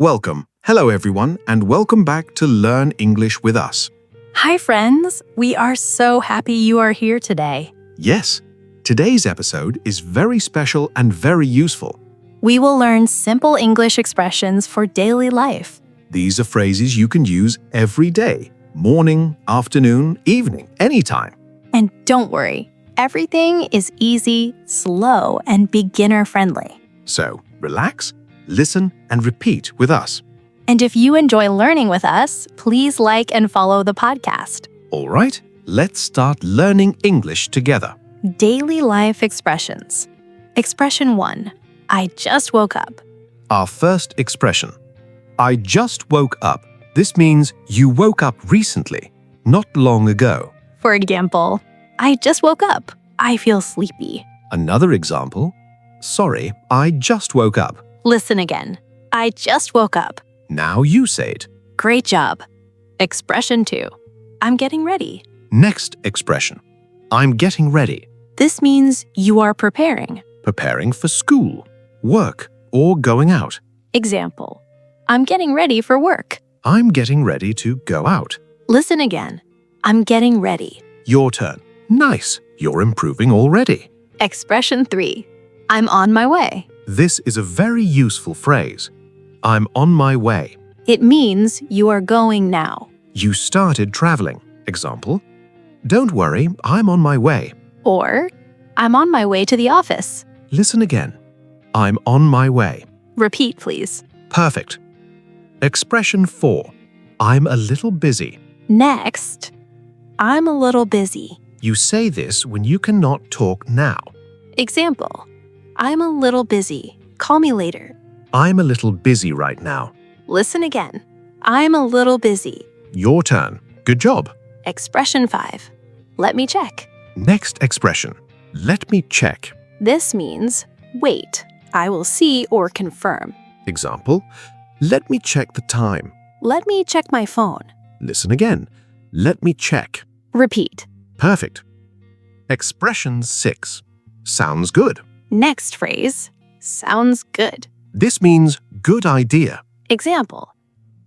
Welcome. Hello, everyone, and welcome back to Learn English with us. Hi, friends. We are so happy you are here today. Yes, today's episode is very special and very useful. We will learn simple English expressions for daily life. These are phrases you can use every day, morning, afternoon, evening, anytime. And don't worry, everything is easy, slow, and beginner-friendly. So, relax, listen, and repeat with us. And if you enjoy learning with us, please like and follow the podcast. All right, let's start learning English together. Daily life expressions. Expression 1. I just woke up. Our first expression. I just woke up. This means you woke up recently, not long ago. For example, I just woke up. I feel sleepy. Another example. Sorry, I just woke up. Listen again. I just woke up. Now you say it. Great job. Expression 2. I'm getting ready. Next expression. I'm getting ready. This means you are preparing. Preparing for school, work, or going out. Example. I'm getting ready for work. I'm getting ready to go out. Listen again. I'm getting ready. Your turn. Nice. You're improving already. Expression 3. I'm on my way. This is a very useful phrase. I'm on my way. It means you are going now. You started traveling. Example. Don't worry, I'm on my way. Or, I'm on my way to the office. Listen again. I'm on my way. Repeat, please. Perfect. Expression 4. I'm a little busy. Next, I'm a little busy. You say this when you cannot talk now. Example. I'm a little busy. Call me later. I'm a little busy right now. Listen again. I'm a little busy. Your turn. Good job. Expression 5. Let me check. Next expression. Let me check. This means, wait, I will see or confirm. Example. Let me check the time. Let me check my phone. Listen again. Let me check. Repeat. Perfect. Expression 6. Sounds good. Next phrase, sounds good. This means good idea. Example.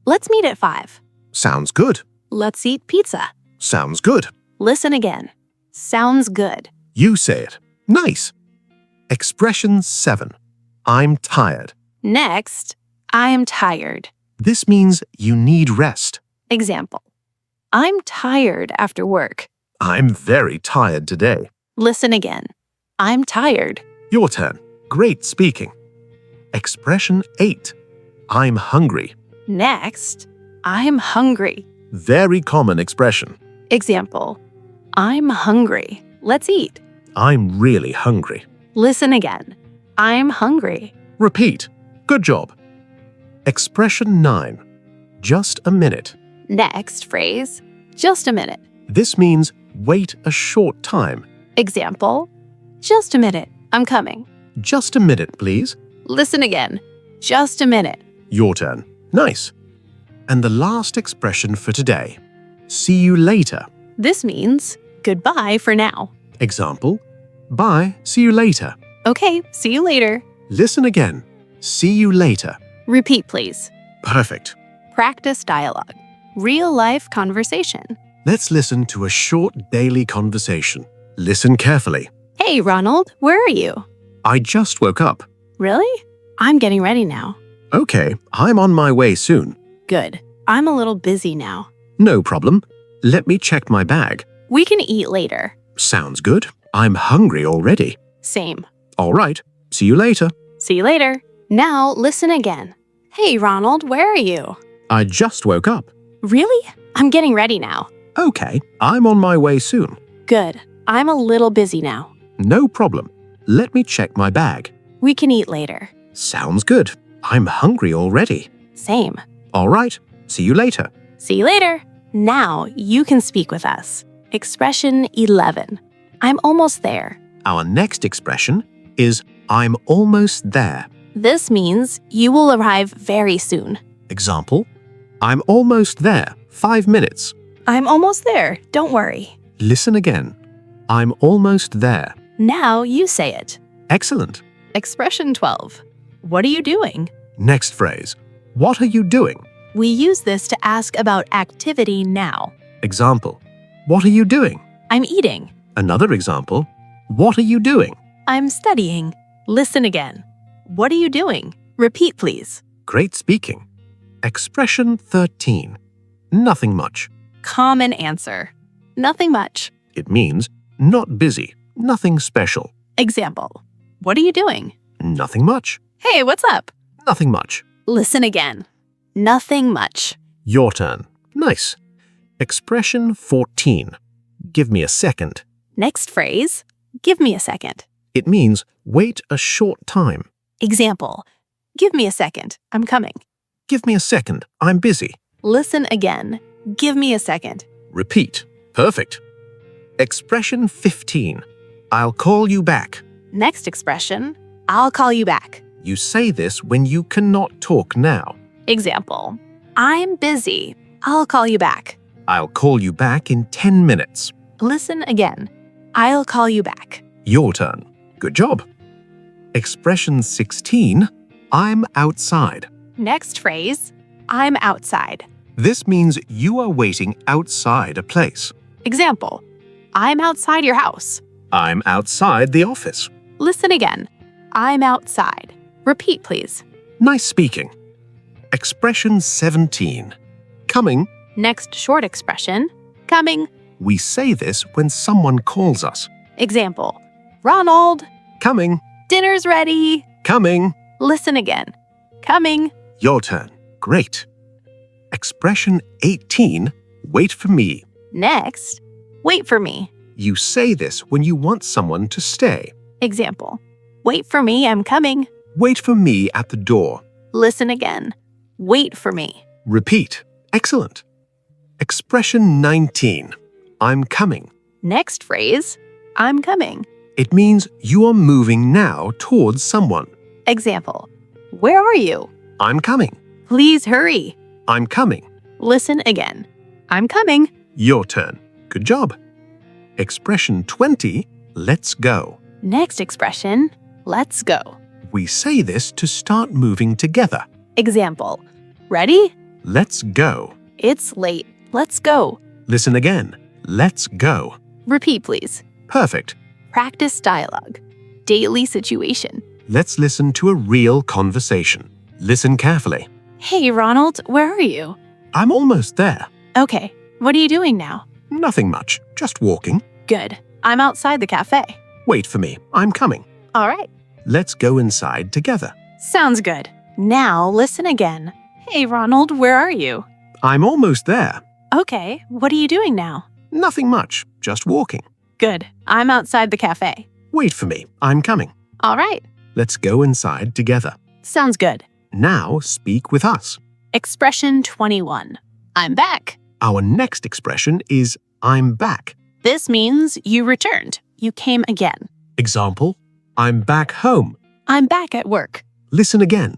Let's meet at 5. Sounds good. Let's eat pizza. Sounds good. Listen again. Sounds good. You say it. Nice. Expression 7. I'm tired. Next, I am tired. This means you need rest. Example. I'm tired after work. I'm very tired today. Listen again. I'm tired. Your turn. Great speaking. Expression 8. I'm hungry. Next, I'm hungry. Very common expression. Example. I'm hungry. Let's eat. I'm really hungry. Listen again. I'm hungry. Repeat. Good job. Expression 9. Just a minute. Next phrase, just a minute. This means wait a short time. Example. Just a minute. I'm coming. Just a minute, please. Listen again. Just a minute. Your turn. Nice. And the last expression for today. See you later. This means goodbye for now. Example. Bye. See you later. Okay, see you later. Listen again. See you later. Repeat, please. Perfect. Practice dialogue. Real-life conversation. Let's listen to a short daily conversation. Listen carefully. Hey, Ronald, where are you? I just woke up. Really? I'm getting ready now. Okay, I'm on my way soon. Good. I'm a little busy now. No problem. Let me check my bag. We can eat later. Sounds good. I'm hungry already. Same. All right. See you later. See you later. Now listen again. Hey, Ronald, where are you? I just woke up. Really? I'm getting ready now. Okay, I'm on my way soon. Good. I'm a little busy now. No problem. Let me check my bag. We can eat later. Sounds good. I'm hungry already. Same. All right. See you later. See you later. Now you can speak with us. Expression 11. I'm almost there. Our next expression is I'm almost there. This means you will arrive very soon. Example. I'm almost there. 5 minutes. I'm almost there. Don't worry. Listen again. I'm almost there. Now you say it. Excellent. Expression 12. What are you doing? Next phrase. What are you doing? We use this to ask about activity now. Example. What are you doing? I'm eating. Another example. What are you doing? I'm studying. Listen again. What are you doing? Repeat, please. Great speaking. Expression 13. Nothing much. Common answer. Nothing much. It means not busy, nothing special. Example. What are you doing? Nothing much. Hey, what's up? Nothing much. Listen again. Nothing much. Your turn. Nice. Expression 14. Give me a second. Next phrase. Give me a second. It means wait a short time. Example. Give me a second. I'm coming. Give me a second. I'm busy. Listen again. Give me a second. Repeat. Perfect. Expression 15. I'll call you back. Next expression. I'll call you back. You say this when you cannot talk now. Example. I'm busy. I'll call you back. I'll call you back in 10 minutes. Listen again. I'll call you back. Your turn. Good job. Expression 16. I'm outside. Next phrase. I'm outside. This means you are waiting outside a place. Example. I'm outside your house. I'm outside the office. Listen again. I'm outside. Repeat, please. Nice speaking. Expression 17. Coming. Next short expression. Coming. We say this when someone calls us. Example. Ronald. Coming. Dinner's ready. Coming. Listen again. Coming. Your turn. Great. Expression 18. Wait for me. Next. Wait for me. You say this when you want someone to stay. Example. Wait for me, I'm coming. Wait for me at the door. Listen again. Wait for me. Repeat. Excellent. Expression 19. I'm coming. Next phrase. I'm coming. It means you are moving now towards someone. Example. Where are you? I'm coming. Please hurry. I'm coming. Listen again. I'm coming. Your turn. Good job. Expression 20. Let's go. Next expression. Let's go. We say this to start moving together. Example. Ready? Let's go. It's late. Let's go. Listen again. Let's go. Repeat, please. Perfect. Practice dialogue. Daily situation. Let's listen to a real conversation. Listen carefully. Hey, Ronald, where are you? I'm almost there. Okay. What are you doing now? Nothing much. Just walking. Good. I'm outside the cafe. Wait for me. I'm coming. All right. Let's go inside together. Sounds good. Now listen again. Hey, Ronald, where are you? I'm almost there. Okay. What are you doing now? Nothing much. Just walking. Good. I'm outside the cafe. Wait for me. I'm coming. All right. Let's go inside together. Sounds good. Now speak with us. Expression 21. I'm back. Our next expression is I'm back. This means you returned. You came again. Example, I'm back home. I'm back at work. Listen again.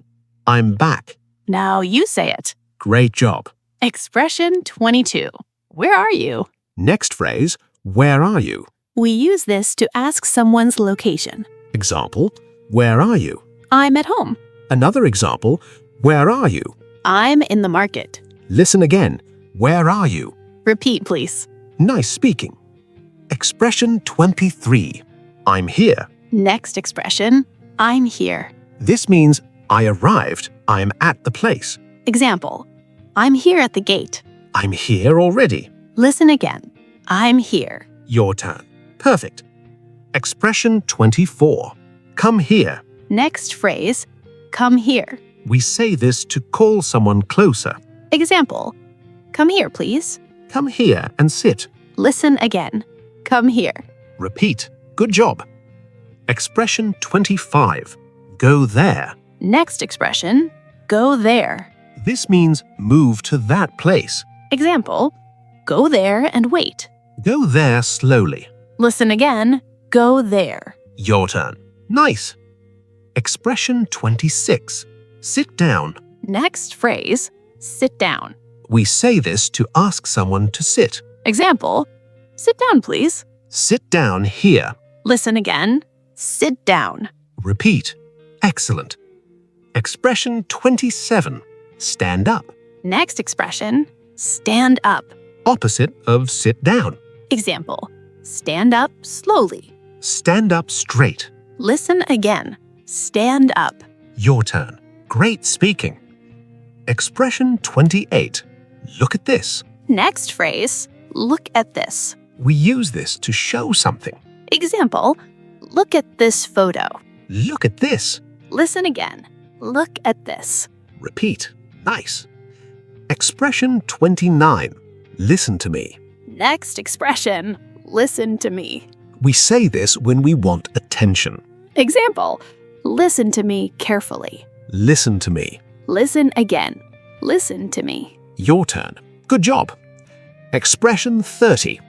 I'm back. Now you say it. Great job. Expression 22. Where are you? Next phrase, where are you? We use this to ask someone's location. Example, where are you? I'm at home. Another example, where are you? I'm in the market. Listen again. Where are you? Repeat, please. Nice speaking. Expression 23. I'm here. Next expression. I'm here. This means I arrived. I'm at the place. Example. I'm here at the gate. I'm here already. Listen again. I'm here. Your turn. Perfect. Expression 24. Come here. Next phrase. Come here. We say this to call someone closer. Example. Come here, please. Come here and sit. Listen again. Come here. Repeat. Good job. Expression 25. Go there. Next expression. Go there. This means move to that place. Example. Go there and wait. Go there slowly. Listen again. Go there. Your turn. Nice. Expression 26. Sit down. Next phrase. Sit down. We say this to ask someone to sit. Example. Sit down, please. Sit down here. Listen again. Sit down. Repeat. Excellent. Expression 27. stand up. Next expression, stand up. Opposite of sit down. Example, stand up slowly. Stand up straight. Listen again. Stand up. Your turn. Great speaking. Expression 28. Look at this. Next phrase, look at this. We use this to show something. Example, look at this photo. Look at this. Listen again. Look at this. Repeat. Nice. Expression 29. Listen to me. Next expression, listen to me. We say this when we want attention. Example, listen to me carefully. Listen to me. Listen again. Listen to me. Your turn. Good job. Expression 30.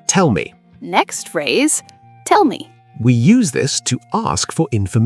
Tell me. Next phrase, tell me. We use this to ask for information.